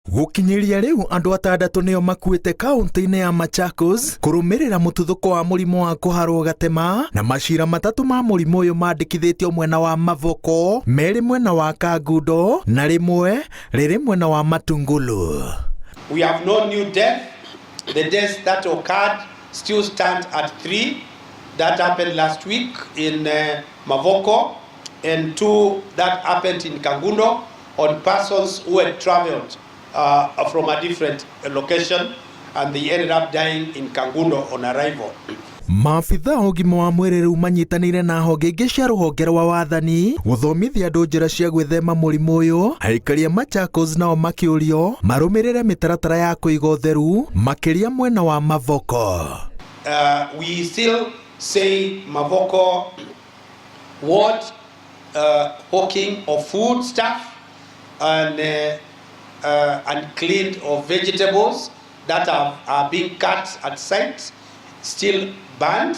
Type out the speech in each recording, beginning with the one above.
Gũkinyĩria rĩu andũ 6 nĩo makuĩte kaunti-inĩ ya Machakos kũrũmĩrĩra mũtuthũko wa mũrimũ wa kũharwo gatema, na macira 3 ma mũrimũ ũyũ mandĩkithĩtio mwena wa Mavoko, merĩ mwena wa Kangundo na rĩmwe rĩrĩ mwena wa Matungulu. We have no new death. The deaths that occurred still stand at 3. That happened last week in Mavoko, and 2 that happened in Kangundo on persons who had traveled from a different location, and they ended up dying in Kangundo on arrival. Maabitha ũgima wa mwĩrĩ rĩu manyitanĩire na honge ingĩ cia rũhonge rwa wathani gũthomithia andũ njĩra cia gwĩthema mũrimũ ũyũ, aikari a Machakos nao makĩũrio marũmĩrĩre mĩtaratara ya kũiga ũtheru makĩria mwena wa Mavoko. We still say Mavoko ward hawking of food stuff and cleaned of vegetables that are being cut at site still banned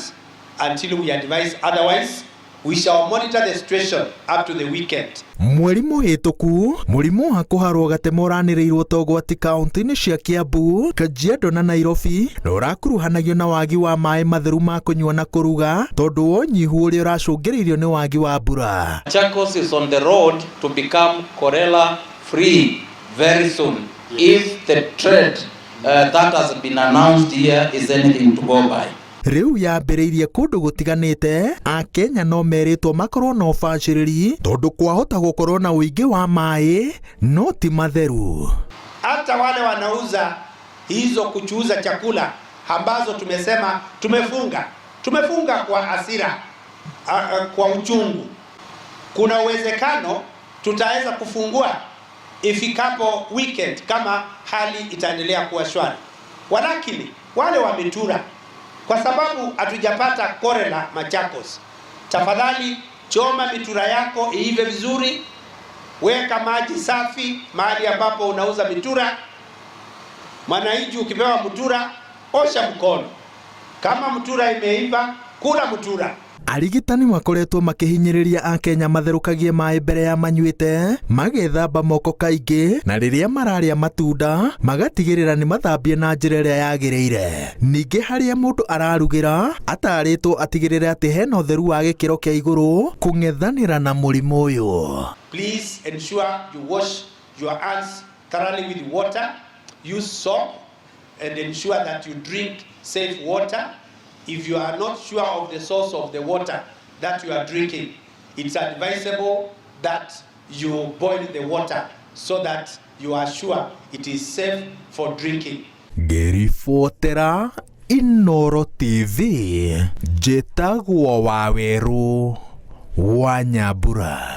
until we advise otherwise. We shall monitor the situation up to the weekend. Mweri mũhĩtũku mũrimũ wa kũharwo gatema ũranĩrĩirwo togwati kaunti-inĩ cia Kiambu, Kajiado na Nairobi, na ũrakuruhanagio na wagi wa maĩ matheru ma kũnyua na kũruga tondũ wa ũnyihu ũrĩa ũracũngĩrĩirio nĩ wagi wa mbura. Machakos is on the road to become cholera free very soon if the trend that has been announced here is anything to go by. Rĩu yambĩrĩirie kũndũ gũtiganĩte, Akenya no merĩtwo makorwo na ũbacĩrĩri tondũ kwahota gũkorwo na ũingĩ wa maĩ no ti matheru. Hata wale wanauza hizo kuchuuza chakula ambazo tumesema tumefunga kwa hasira, kwa uchungu, kuna uwezekano tutaweza kufungua ifikapo weekend kama hali itaendelea kuwa shwari. Walakini wale wa mitura, kwa sababu hatujapata korela Machakos, tafadhali choma mitura yako iive vizuri, weka maji safi mahali ambapo unauza mitura. Mwananchi ukipewa mtura, osha mkono. Kama mtura imeiva, kula mtura. Arigitani makoretwo makĩhinyĩrĩria Akenya matherũkagie maĩ mbere ya manyuĩte, magethamba moko kaingĩ, na rĩrĩa mararĩa matunda magatigĩrĩra nĩ mathambie na njĩra ĩrĩa yagĩrĩire. Ningĩ harĩa mũndũ ararugĩra atarĩtwo atigĩrĩre atĩ hena ũtheru wa gĩkĩro kĩa igũrũ kũng'ethanĩra na mũrimũ ũyũ. Please ensure you wash your hands thoroughly with water, use soap, and ensure that you drink safe water. If you are not sure of the source of the water that you are drinking, it's advisable that you boil the water so that you are sure it is safe for drinking. Ngĩribotera Inooro TV, njĩtagwo Waweru wa Nyambura.